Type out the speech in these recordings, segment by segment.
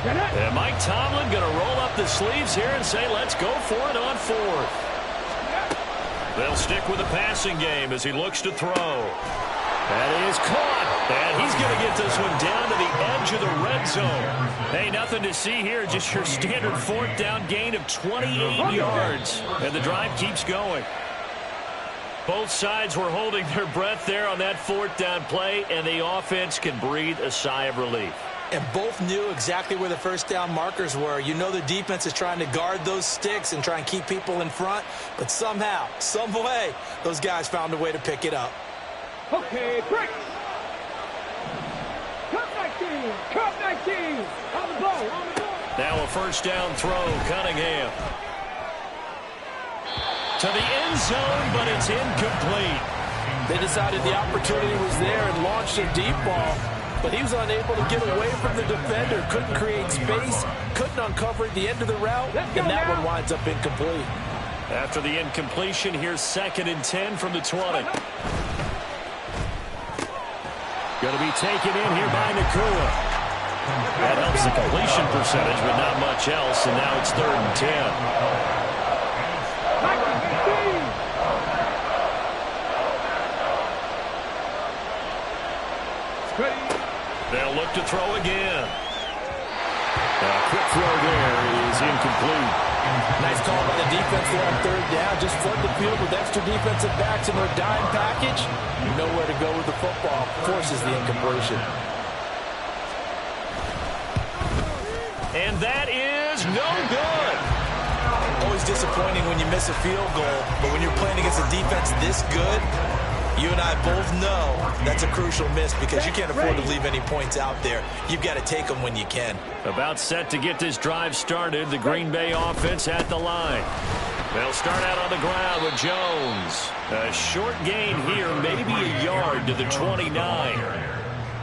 And Mike Tomlin going to roll up the sleeves here and say, let's go for it on fourth. They'll stick with the passing game as he looks to throw. That is caught. And he's going to get this one down to the edge of the red zone. Hey, nothing to see here. Just your standard fourth down gain of 28 yards. And the drive keeps going. Both sides were holding their breath there on that fourth down play, and the offense can breathe a sigh of relief. And both knew exactly where the first down markers were. You know the defense is trying to guard those sticks and try and keep people in front. But somehow, some way, those guys found a way to pick it up. Okay, break. Cut 19. Cut 19. On the ball. On the ball. Now a first down throw, Cunningham. To the end zone, but it's incomplete. They decided the opportunity was there and launched a deep ball, but he was unable to get away from the defender, couldn't create space, couldn't uncover the end of the route, and that one winds up incomplete. After the incompletion, here's 2nd and 10 from the 20. Going to be taken in here by Nacua. That helps the completion percentage, but not much else, and now it's 3rd and 10. They'll look to throw again. A quick throw there is incomplete. Nice call by the defense there on 3rd down. Just flood the field with extra defensive backs in their dime package. Nowhere to go with the football. Forces the incompletion. And that is no good. Always disappointing when you miss a field goal, but when you're playing against a defense this good, you and I both know that's a crucial miss because you can't afford to leave any points out there. You've got to take them when you can. About set to get this drive started, the Green Bay offense at the line. They'll start out on the ground with Jones. A short gain here, maybe a yard to the 29.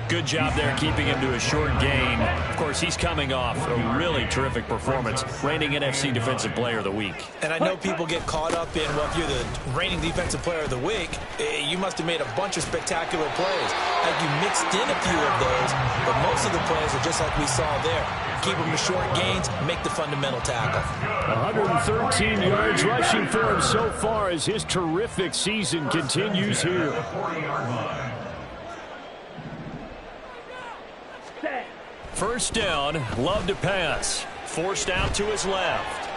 Good job there keeping him to a short gain. Of course, he's coming off a really terrific performance, reigning NFC Defensive Player of the Week. And I know people get caught up in, well, if you're the reigning Defensive Player of the Week, you must have made a bunch of spectacular plays. Like you mixed in a few of those, but most of the plays are just like we saw there. Keep them to short gains, make the fundamental tackle. 113 yards rushing for him so far as his terrific season continues here. First down, Love to pass. Forced out to his left.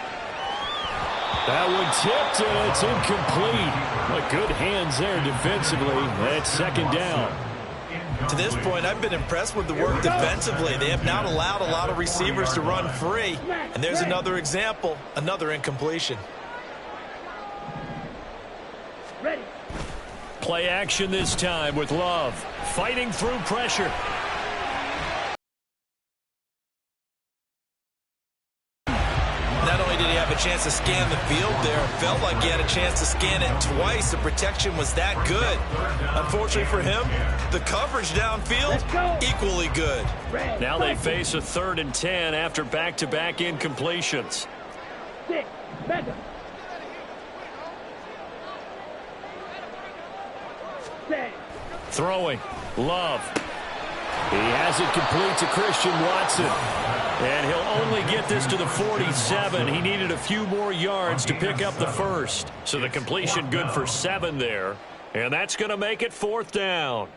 That one tipped, and it's incomplete. But good hands there defensively. That's 2nd down. To this point, I've been impressed with the work defensively. They have not allowed a lot of receivers to run free. And there's another example, another incompletion. Ready. Play action this time with Love. Fighting through pressure. A chance to scan the field there. Felt like he had a chance to scan it twice. The protection was that good. Unfortunately for him, the coverage downfield, equally good. Now they face a 3rd and 10 after back-to-back incompletions. Throwing. Love. He has it complete to Christian Watson. And he'll only get this to the 47. He needed a few more yards to pick up the first. So the completion good for 7 there. And that's going to make it 4th down.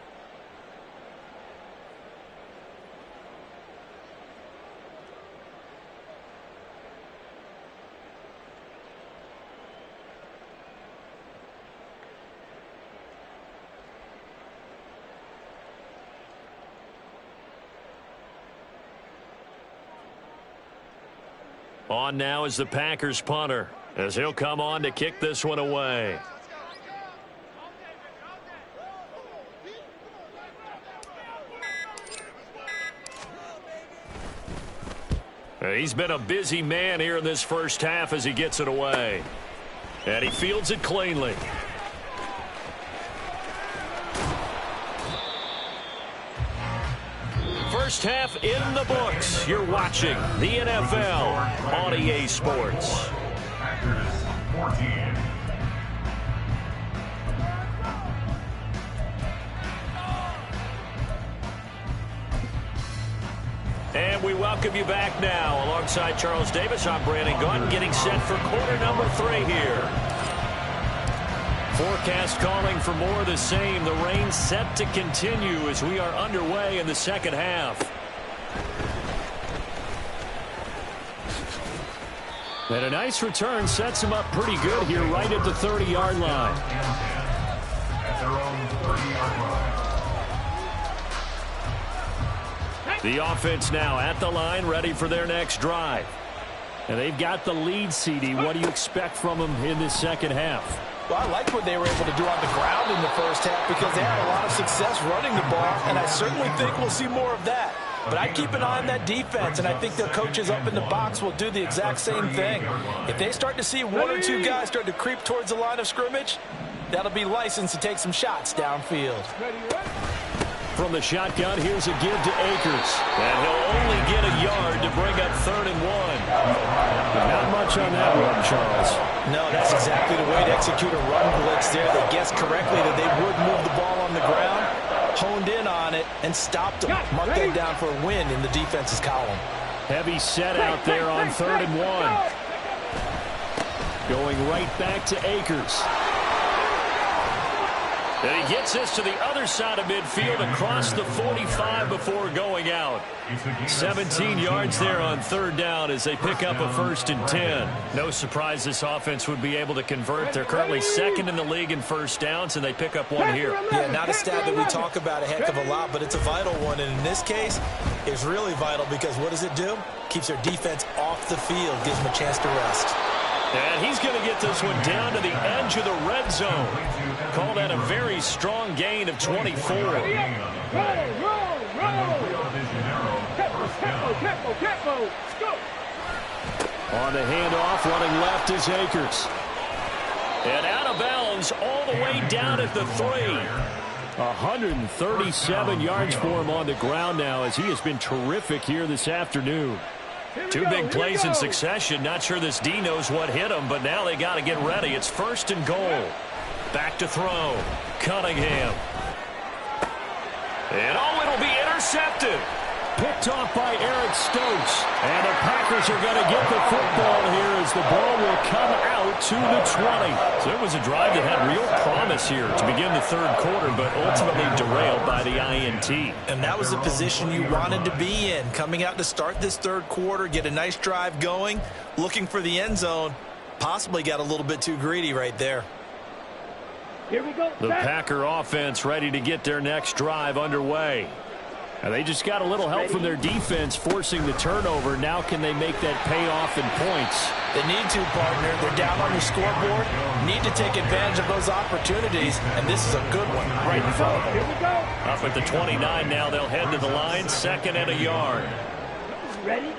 On now is the Packers punter, as he'll come on to kick this one away. He's been a busy man here in this first half as he gets it away. And he fields it cleanly. First half in the books. You're watching the NFL on EA Sports. And And we welcome you back now. Alongside Charles Davis, I'm Brandon Gaudin, getting set for quarter number 3 here. Forecast calling for more of the same. The rain set to continue as we are underway in the second half. And a nice return sets him up pretty good here right at the 30-yard line. At their own 30-yard line. The offense now at the line, ready for their next drive. And they've got the lead, CD. What do you expect from them in this second half? Well, I like what they were able to do on the ground in the first half because they had a lot of success running the ball, and I certainly think we'll see more of that. But I keep an eye on that defense, and I think their coaches up in the box will do the exact same thing. If they start to see 1 or 2 guys start to creep towards the line of scrimmage, that'll be licensed to take some shots downfield. From the shotgun, here's a give to Akers. And he'll only get a yard to bring up 3rd and 1. Not much on that run, Charles. No, that's exactly the way to execute a run blitz there. They guessed correctly that they would move the ball on the ground, honed in on it, and stopped them. Mark that down for a win in the defense's column. Heavy set out there on 3rd and 1. Going right back to Akers. And he gets this to the other side of midfield across the 45 before going out. 17 yards there on 3rd down as they pick up a 1st and 10. No surprise this offense would be able to convert. They're currently 2nd in the league in 1st downs, and they pick up 1 here. Yeah, not a stat that we talk about a heck of a lot, but it's a vital one. And in this case, it's really vital because what does it do? Keeps their defense off the field, gives them a chance to rest. And he's going to get this one down to the edge of the red zone. Call that a very strong gain of 24. Roll. Tempo. Go. On the handoff, running left is Akers. And out of bounds all the way down at the 3. 137 yards for him on the ground now as he has been terrific here this afternoon. 2 big plays in succession. Not sure this D knows what hit him, but now they got to get ready. It's 1st and goal. Back to throw. Cunningham. And it'll be intercepted. Picked off by Eric Stokes. And the Packers are going to get the football here as the ball will come out to the 20. So it was a drive that had real promise here to begin the 3rd quarter, but ultimately derailed by the INT. And that was the position you wanted to be in. Coming out to start this 3rd quarter, get a nice drive going, looking for the end zone. Possibly got a little bit too greedy right there. Here we go. The Packer offense ready to get their next drive underway. And they just got a little help from their defense forcing the turnover. Now can they make that pay off in points? They need to, partner. They're down on the scoreboard. Need to take advantage of those opportunities, and this is a good one right in front of them. Here we go. Up at the 29 now, they'll head to the line, 2nd and a yard. Ready?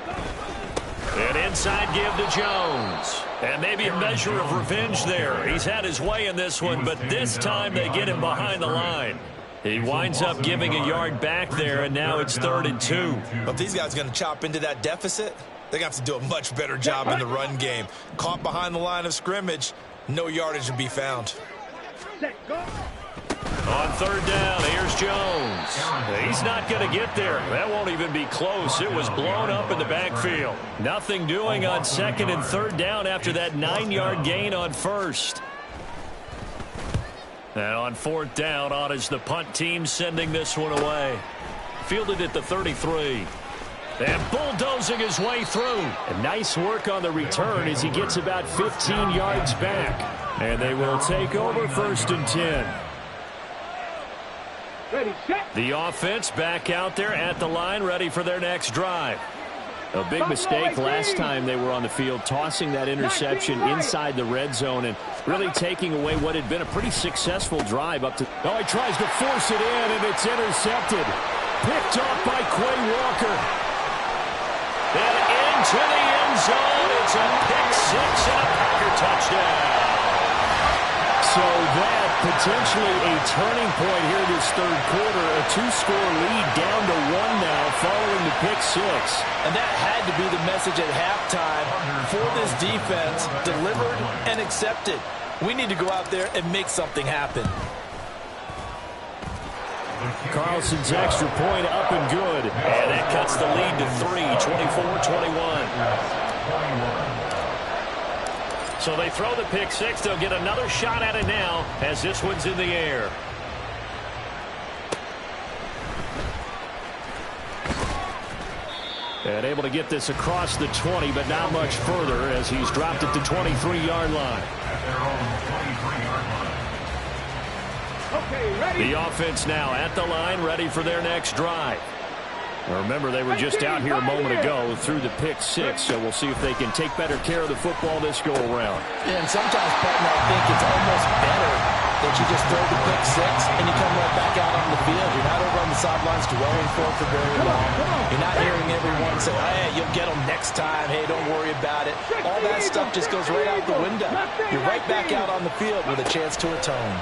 And inside give to Jones. And maybe a measure of revenge there. He's had his way in this one, but this time they get him behind the line. He winds up giving a yard back there, and now it's 3rd and 2. But these guys are going to chop into that deficit. They're going to have to do a much better job in the run game. Caught behind the line of scrimmage, no yardage to be found. Set, go. On 3rd down, here's Jones. He's not going to get there. That won't even be close. It was blown up in the backfield. Nothing doing on 2nd and 3rd down after that 9-yard gain on 1st. And on 4th down, on is the punt team sending this one away. Fielded at the 33. And bulldozing his way through. And nice work on the return as he gets about 15 yards back. And they will take over 1st and 10. Ready, set. The offense back out there at the line, ready for their next drive. A big mistake last time they were on the field, tossing that interception inside the red zone and really taking away what had been a pretty successful drive up to... Oh, he tries to force it in, and it's intercepted. Picked off by Quay Walker. And into the end zone. It's a pick 6 and a Packer touchdown. So that potentially a turning point here this 3rd quarter. A 2-score lead down to 1 now following the pick 6. And that had to be the message at halftime for this defense. Delivered and accepted. We need to go out there and make something happen. Carlson's extra point up and good. And that cuts the lead to 3, 24-21. So they throw the pick six. They'll get another shot at it now as this one's in the air. And able to get this across the 20, but not much further as he's dropped it to 23-yard line. Okay, ready? The offense now at the line, ready for their next drive. Remember, they were just out here a moment ago through the pick six, so we'll see if they can take better care of the football this go-around. Yeah, and sometimes, partner, I think it's almost better that you just throw the pick six and you come right back out on the field. You're not over on the sidelines dwelling for very long. You're not hearing everyone say, hey, you'll get them next time. Hey, don't worry about it. All that stuff just goes right out the window. You're right back out on the field with a chance to atone.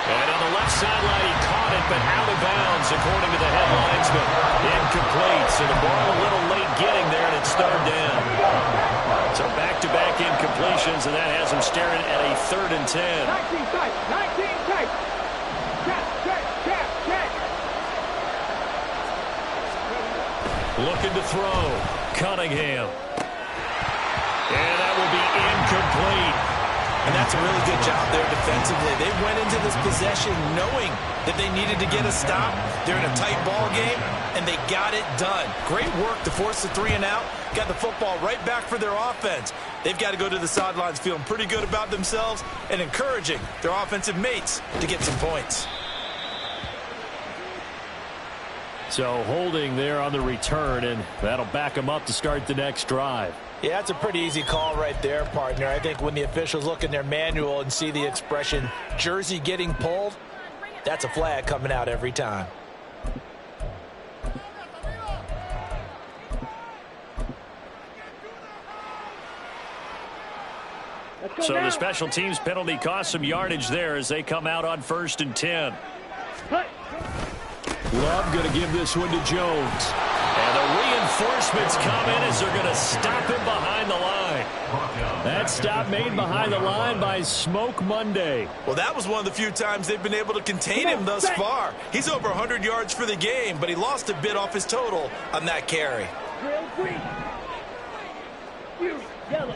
And on the left sideline, he caught it, but out of bounds, according to the head linesman. Incomplete, so the ball a little late getting there, and it's third down. So back-to-back incompletions, and that has him staring at a 3rd and 10. 19 tight, 19 tight. Check. Looking to throw. Cunningham. And that will be incomplete. And that's a really good job there defensively. They went into this possession knowing that they needed to get a stop. They're in a tight ball game, and they got it done. Great work to force the 3 and out. Got the football right back for their offense. They've got to go to the sidelines feeling pretty good about themselves and encouraging their offensive mates to get some points. So holding there on the return, and that'll back them up to start the next drive. Yeah, that's a pretty easy call right there, partner. I think when the officials look in their manual and see the expression jersey getting pulled, that's a flag coming out every time. So the special teams penalty cost some yardage there as they come out on 1st and 10. Love going to give this one to Jones. And the reinforcements come in as they're going to stop him behind the line. That stop made behind the line by Smoke Monday. Well, that was one of the few times they've been able to contain him thus far. He's over 100 yards for the game, but he lost a bit off his total on that carry. Drill green. Yellow.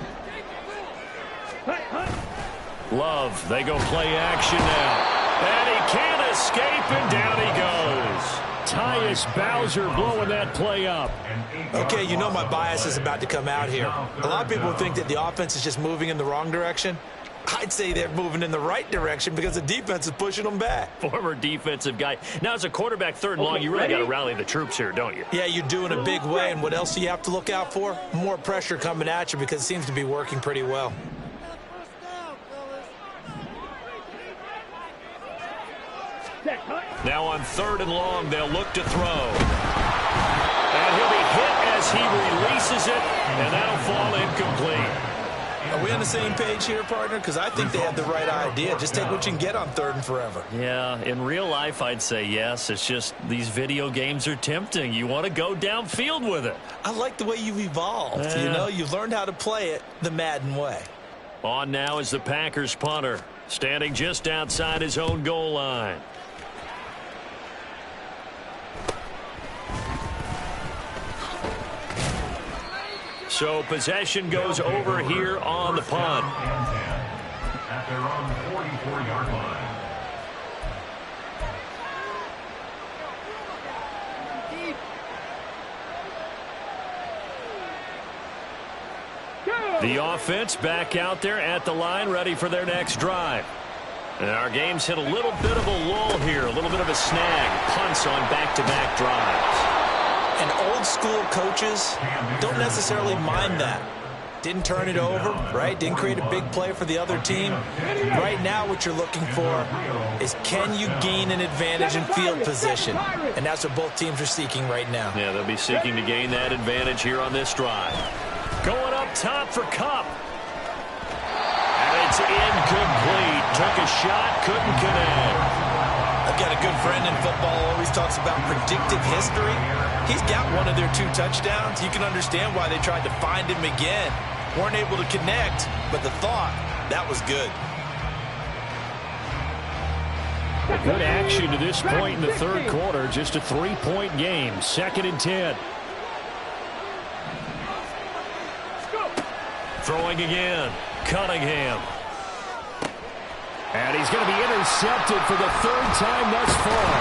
Love, they go play action now. And he can't escape, and down he goes. Tyus Bowser blowing that play up. Okay, you know my bias is about to come out here. A lot of people think that the offense is just moving in the wrong direction. I'd say they're moving in the right direction because the defense is pushing them back. Former defensive guy. Now, as a quarterback 3rd and long, you really got to rally the troops here, don't you? Yeah, you do in a big way. And what else do you have to look out for? More pressure coming at you because it seems to be working pretty well. Now on 3rd and long, they'll look to throw. And he'll be hit as he releases it, and that'll fall incomplete. Are we on the same page here, partner? Because I think they had the right idea. Just take what you can get on 3rd and forever. Yeah, in real life, I'd say yes. It's just these video games are tempting. You want to go downfield with it. I like the way you've evolved. You know, you've learned how to play it the Madden way. On now is the Packers punter, standing just outside his own goal line. So possession goes over here on the punt. At their own 44-yard line. The offense back out there at the line, ready for their next drive. And our game's hit a little bit of a lull here, a little bit of a snag. Punts on back-to-back drives. And old-school coaches don't necessarily mind that. Didn't turn it over, right? Didn't create a big play for the other team. Right now what you're looking for is can you gain an advantage in field position? And that's what both teams are seeking right now. Yeah, they'll be seeking to gain that advantage here on this drive. Going up top for Kupp. And it's incomplete. Took a shot, couldn't connect. I've got a good friend in football who always talks about predictive history. He's got one of their 2 touchdowns. You can understand why they tried to find him again. Weren't able to connect, but the thought, that was good. Good action to this point in the third quarter. Just a 3-point game. 2nd and 10. Throwing again. Cunningham. And he's going to be intercepted for the 3rd time thus far.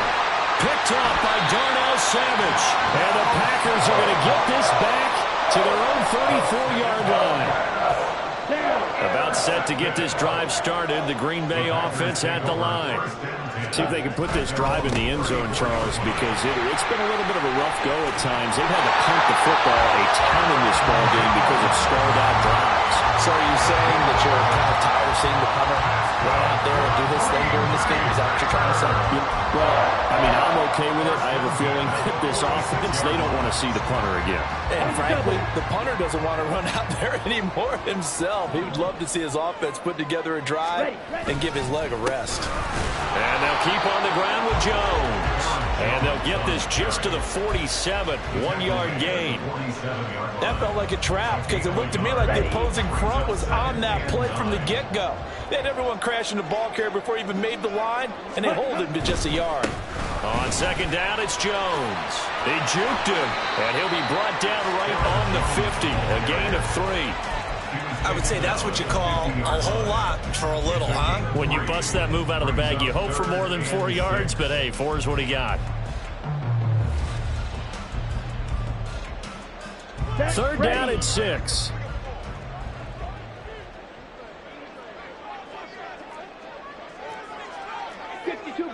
Picked up by Darnell Savage. And the Packers are going to get this back to their own 34-yard line. About set to get this drive started. The Green Bay offense at the line. See if they can put this drive in the end zone, Charles, because it's been a little bit of a rough go at times. They've had to punt the football a ton in this ball game because of stalled-out drives. So are you saying that you're kind of tired of seeing the punter run out there and do this thing during this game? Is that what you're trying to say? Well, I mean, I'm okay with it. I have a feeling that this offense, they don't want to see the punter again. And frankly, the punter doesn't want to run out there anymore himself. He would love to see his offense put together a drive and give his leg a rest. And they'll keep on the ground with Jones. And they'll get this just to the 47, 1-yard gain. That felt like a trap because it looked to me like the opposing front was on that play from the get-go. They had everyone crashing the ball carrier before he even made the line, and they hold him to just a yard. On 2nd down, it's Jones. They juked him, and he'll be brought down right on the 50, a gain of 3. I would say that's what you call a whole lot for a little, huh? When you bust that move out of the bag, you hope for more than 4 yards, but hey, 4 is what he got. 3rd down at 6.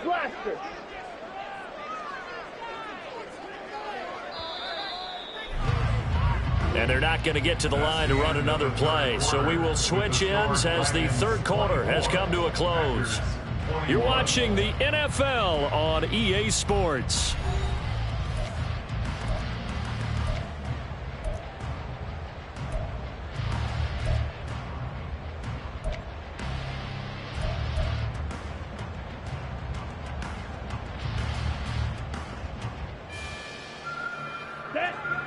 Blaster. And they're not going to get to the line to run another play. So we will switch ends as the third quarter has come to a close. You're watching the NFL on EA Sports.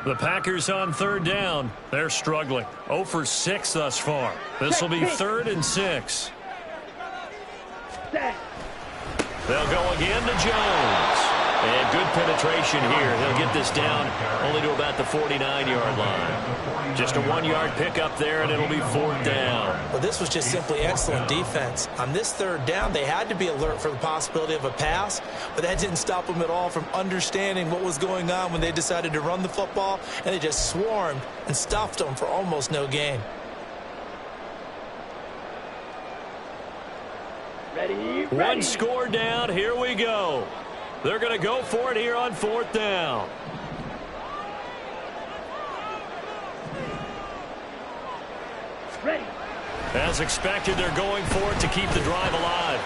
The Packers on 3rd down. They're struggling. 0 for 6 thus far. This will be 3rd and 6. They'll go again to Jones. And good penetration here. He'll get this down only to about the 49-yard line. Just a 1-yard pickup there, and it'll be 4th down. Well, this was just simply excellent defense. On this 3rd down, they had to be alert for the possibility of a pass, but that didn't stop them at all from understanding what was going on when they decided to run the football, and they just swarmed and stuffed them for almost no gain. Ready. One score down. Here we go. They're going to go for it here on 4th down. Ready. As expected, they're going for it to keep the drive alive.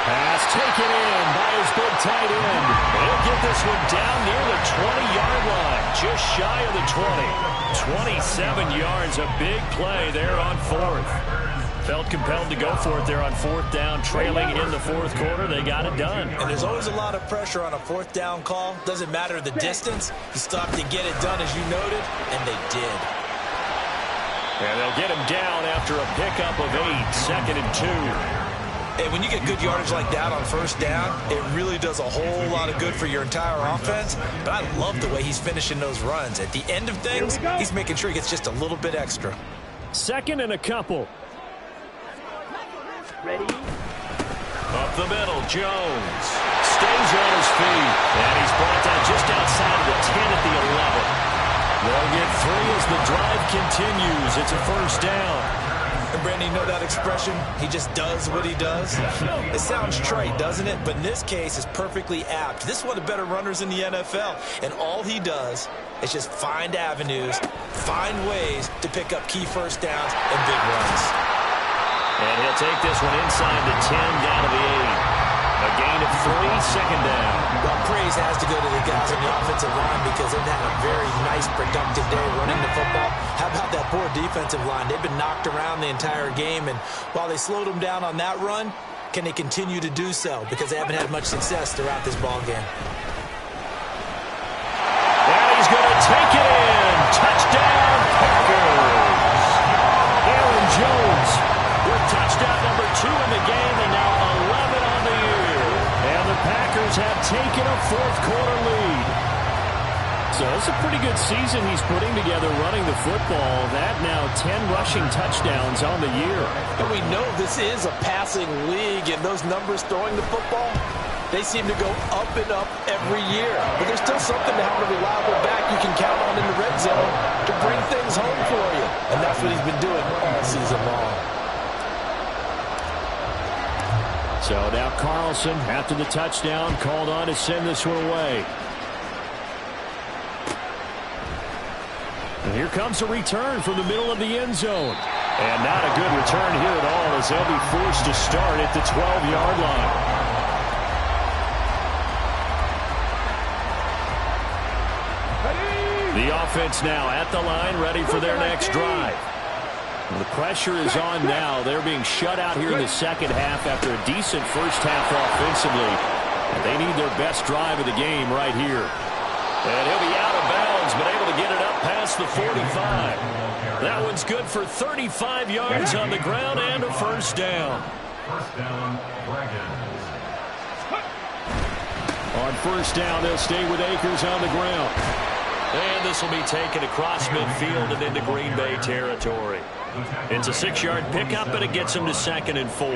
Pass taken in by his big tight end. He'll get this one down near the 20-yard line, just shy of the 20. 27 yards, a big play there on 4th. Felt compelled to go for it there on 4th down, trailing in the 4th quarter. They got it done. And there's always a lot of pressure on a 4th down call. Doesn't matter the distance. You stop to get it done, as you noted, and they did. And they'll get him down after a pickup of 8, 2nd and 2. Hey, when you get good yardage like that on 1st down, it really does a whole lot of good for your entire offense. But I love the way he's finishing those runs. At the end of things, he's making sure he gets just a little bit extra. 2nd and a couple. Ready. Up the middle, Jones stays on his feet, and he's brought down just outside of the 10 at the 11. They'll get 3 as the drive continues. It's a 1st down. And Brandon, you know that expression? He just does what he does. It sounds trite, doesn't it? But in this case, it's perfectly apt. This is one of the better runners in the NFL, and all he does is just find avenues, find ways to pick up key 1st downs and big runs. And he'll take this one inside the 10, down to the 8. A gain of 3, 2nd down. Well, praise has to go to the guys on the offensive line because they've had a very nice, productive day running the football. How about that poor defensive line? They've been knocked around the entire game, and while they slowed them down on that run, can they continue to do so? Because they haven't had much success throughout this ball game. And he's going to take it in. Touchdown, Packers. Aaron Jones with touchdown number 2 in the game, and now 11 on the year. So it's a pretty good season he's putting together running the football. That now 10 rushing touchdowns on the year. And we know this is a passing league, and those numbers throwing the football, they seem to go up and up every year. But there's still something to have a reliable back you can count on in the red zone to bring things home for you. And that's what he's been doing all season long. So now Carlson, after the touchdown, called on to send this one away. And here comes a return from the middle of the end zone. And not a good return here at all, as they'll be forced to start at the 12-yard line. The offense now at the line, ready for their next drive. The pressure is on now. They're being shut out here in the second half after a decent first half offensively. They need their best drive of the game right here. And he'll be out of bounds, but able to get it up past the 45. That one's good for 35 yards on the ground and a first down. First down, Dragons. On first down, they'll stay with Akers on the ground. And this will be taken across midfield and into Green Bay territory. It's a 6-yard pickup, and it gets him to 2nd and 4.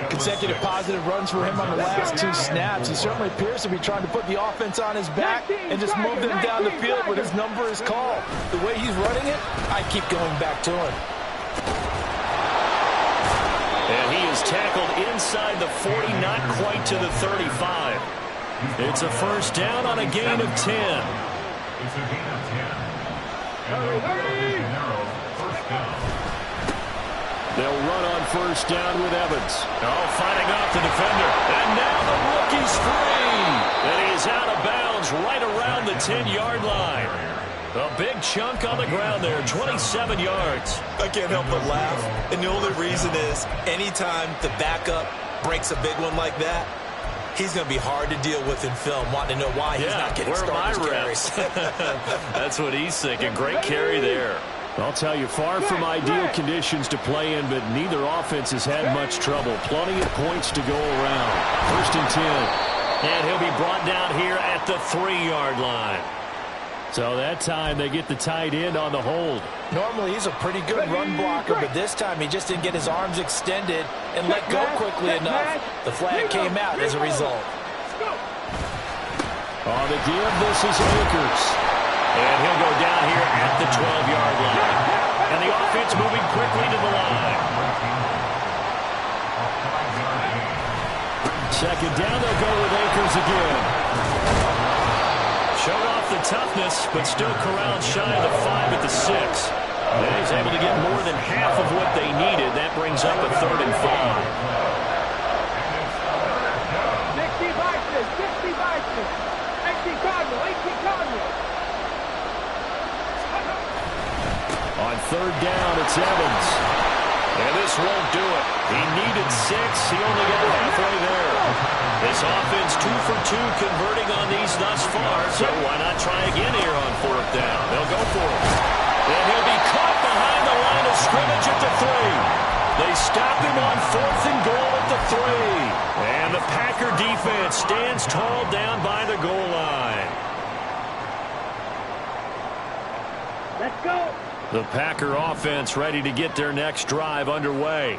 Consecutive positive runs for him on the last 2 snaps. He certainly appears to be trying to put the offense on his back and just move them down the field when his number is called. The way he's running it, I keep going back to him. And he is tackled inside the 40, not quite to the 35. It's a first down on a gain of 10. It's a gain of 10. And narrow first down. They'll run on first down with Evans. Oh, fighting off the defender. And now the rookie's free. And he's out of bounds right around the 10-yard line. A big chunk on the ground there, 27 yards. I can't help but laugh. And the only reason is anytime the backup breaks a big one like that, he's going to be hard to deal with in film, wanting to know why he's not getting started carries. That's what he's thinking. Great carry there. I'll tell you, far from ideal conditions to play in, but neither offense has had much trouble. Plenty of points to go around. First and 10. And he'll be brought down here at the 3-yard line. So that time they get the tight end on the hold. Normally he's a pretty good run blocker, but this time he just didn't get his arms extended and let go quickly enough. The flag came out as a result. On the give, this is Akers. And he'll go down here at the 12-yard line. And the offense moving quickly to the line. Second down, they'll go with Akers again. Showed off the toughness, but still corralled shy of the 5 at the 6. And he's able to get more than half of what they needed. That brings up a 3rd and 5. 60 Vikings. 18 Cardinals. On third down, it's Evans. And this won't do it. He needed 6. He only got halfway there. This offense 2 for 2 converting on these thus far, so why not try again here on 4th down? They'll go for it. And he'll be caught behind the line of scrimmage at the 3. They stop him on 4th and goal at the 3. And the Packer defense stands tall down by the goal line. Let's go. The Packer offense ready to get their next drive underway.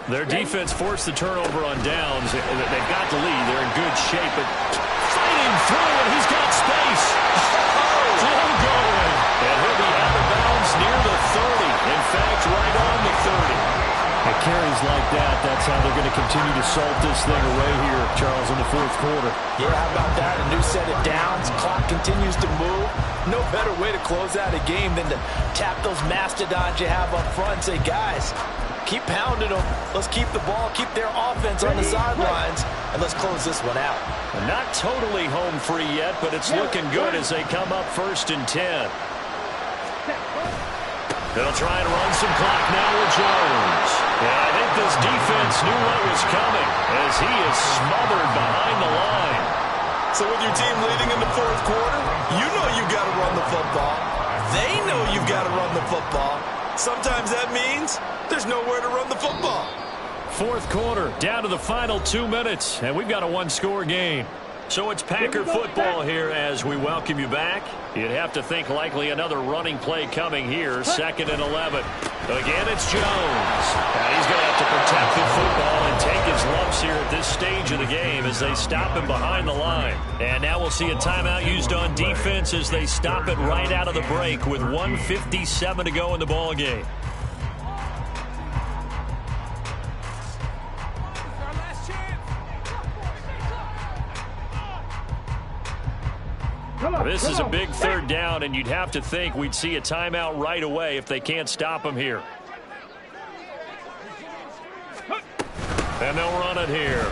Their defense forced the turnover on downs. They've got the lead. They're in good shape, but fighting through, and he's got space. Still going. And he'll be out of bounds near the 30. In fact, right on the 30. At carries like that, that's how they're going to continue to salt this thing away here, Charles, in the 4th quarter. Yeah, how about that? A new set of downs. Clock continues to move. No better way to close out a game than to tap those mastodons you have up front and say, guys, keep pounding them. Let's keep the ball, keep their offense on the sidelines, and let's close this one out. Not totally home free yet, but it's looking good as they come up 1st and 10. They'll try and run some clock now with Jones. And I think this defense knew what was coming as he is smothered behind the line. So with your team leading in the 4th quarter, you know you've got to run the football. They know you've got to run the football. Sometimes that means there's nowhere to run the football. 4th quarter, down to the final 2 minutes, and we've got a 1-score game. So it's Packer football here as we welcome you back. You'd have to think likely another running play coming here, 2nd and 11. Again, it's Jones. Now he's going to have to protect the football and take his lumps here at this stage of the game as they stop him behind the line. And now we'll see a timeout used on defense as they stop it right out of the break with 1:57 to go in the ball game. This is a big 3rd down, and you'd have to think we'd see a timeout right away if they can't stop him here. And they'll run it here.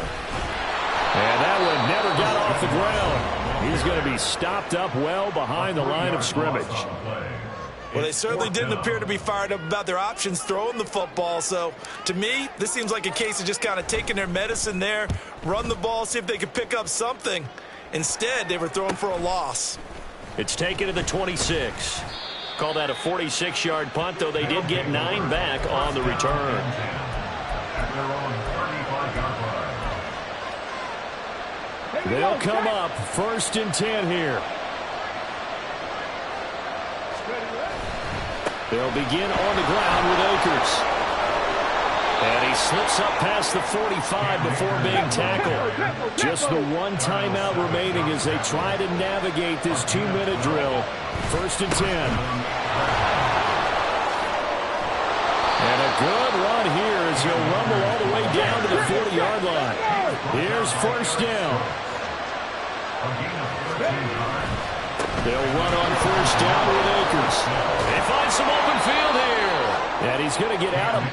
And that one never got off the ground. He's going to be stopped up well behind the line of scrimmage. Well, they certainly didn't appear to be fired up about their options throwing the football. So, to me, this seems like a case of just kind of taking their medicine there, run the ball, see if they could pick up something. Instead, they were throwing for a loss. It's taken to the 26. Call that a 46-yard punt, though they did get 9 back on the return. They'll come up 1st and 10 here. They'll begin on the ground with Akers. And he slips up past the 45 before being tackled. Just the one timeout remaining as they try to navigate this 2-minute drill. 1st and 10. And a good run here as he'll rumble all the way down to the 40-yard line. Here's 1st down. They'll run on 1st down with Akers. They find some open field here. And he's going to get out of it.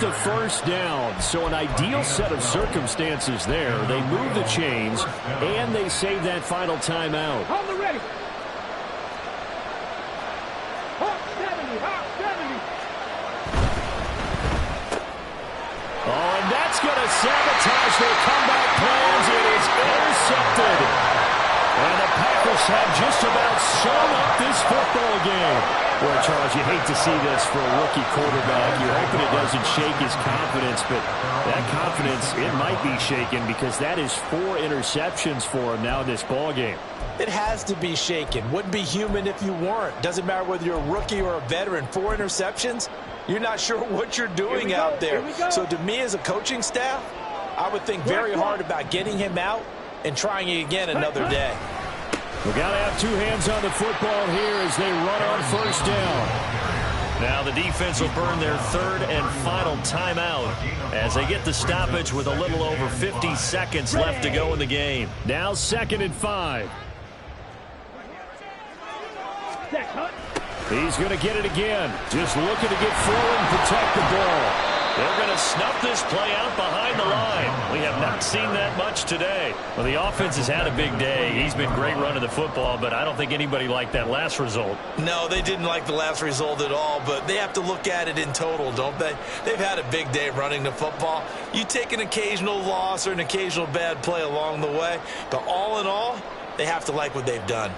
The 1st down, so an ideal set of circumstances there. They move the chains, and they save that final timeout. On the ready. Hawk 70, Hawk 70. Oh, and that's going to sabotage their comeback plans. It is intercepted. And the Packers have just about sewn up this football game. Well, Charles, you hate to see this for a rookie quarterback. You're hoping it doesn't shake his confidence, but that confidence, it might be shaken because that is 4 interceptions for him now in this ball game. It has to be shaken. Wouldn't be human if you weren't. Doesn't matter whether you're a rookie or a veteran. 4 interceptions, you're not sure what you're doing out there. So to me as a coaching staff, I would think very hard about getting him out and trying it again another day. We've got to have 2 hands on the football here as they run on 1st down. Now the defense will burn their 3rd and final timeout as they get the stoppage with a little over 50 seconds left to go in the game. Now 2nd and 5. He's going to get it again. Just looking to get forward and protect the ball. They're going to snuff this play out behind the line. We have not seen that much today. Well, the offense has had a big day. He's been great running the football, but I don't think anybody liked that last result. No, they didn't like the last result at all, but they have to look at it in total, don't they? They've had a big day running the football. You take an occasional loss or an occasional bad play along the way, but all in all, they have to like what they've done.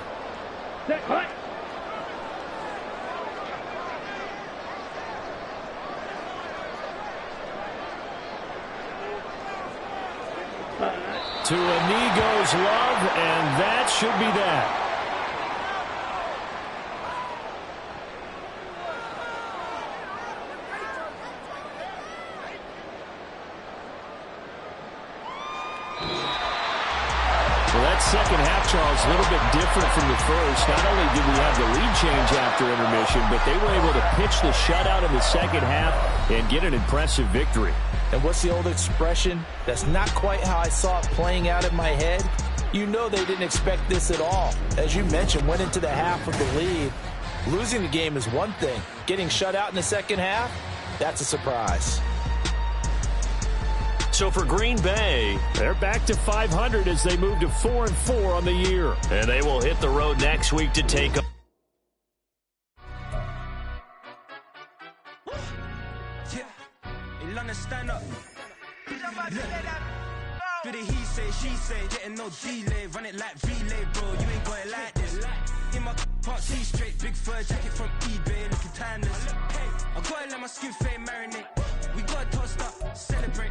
To a knee goes Love, and that should be that. Well, that second half, Charles, a little bit different from the first. Not only did we have the lead change after intermission, but they were able to pitch the shutout in the second half and get an impressive victory. And what's the old expression? That's not quite how I saw it playing out in my head. You know they didn't expect this at all. As you mentioned, went into the half with the lead. Losing the game is one thing. Getting shut out in the second half, that's a surprise. So for Green Bay, they're back to 500 as they move to 4-4 on the year. And they will hit the road next week to take up. Stand up. with it, he say, she say, getting no delay, run it like relay, bro, you ain't got it like this. In my part, see straight, big fur jacket from eBay, looking timeless. I gotta let my skin fade marinate. We gotta toast up, celebrate.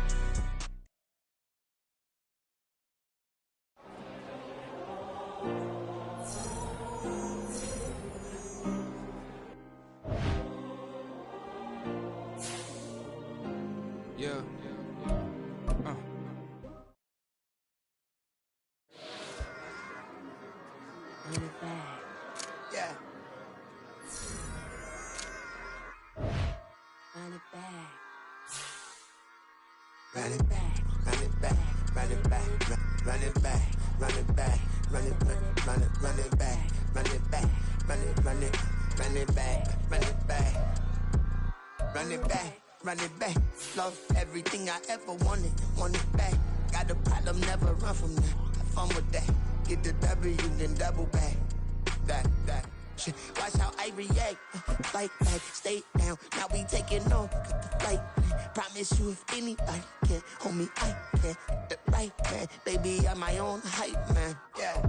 Yeah. Run it back. Yeah. Run it back. Run it back, run it back, run it back, run it back, run it back, run it back, run it back, run it back, run it back, run it back, run it back, run it back. Lost everything I ever wanted it back. Got a problem, never run from that. Have fun with that. Get the W, then double back. That. Shit. Watch how I react. Fight back, stay down. Now we taking on flight. Promise you if anybody can, homie, I can. The right man, baby, I'm my own hype man. Yeah.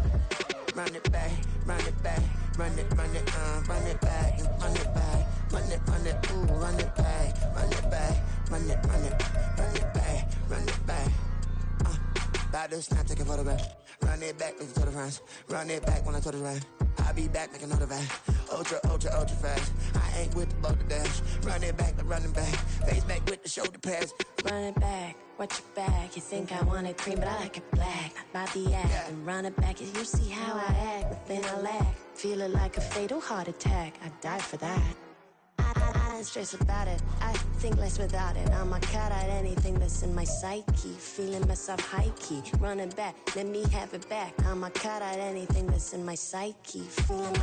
Run it back, run it back, run it, run it back, run it back, ooh, run it back, run it back, run it back, run it back. About to snap, take a photograph. Run it back, make it to the friends. Run it back when I told it right. I'll be back, make another van. Ultra fast. I ain't with the boulder dash. Run it back, but running back. Face back with the shoulder pads. Run it back, watch your back. You think I want it cream, but I like it black. Not the act, Yeah. and run it back. You see how I act, but then I lack. Feeling like a fatal heart attack. I'd die for that. I don't stress about it. I think less without it. I'ma cut out anything that's in my psyche. Feeling myself high key. Run it back, let me have it back. I'ma cut out anything that's in my psyche. Feeling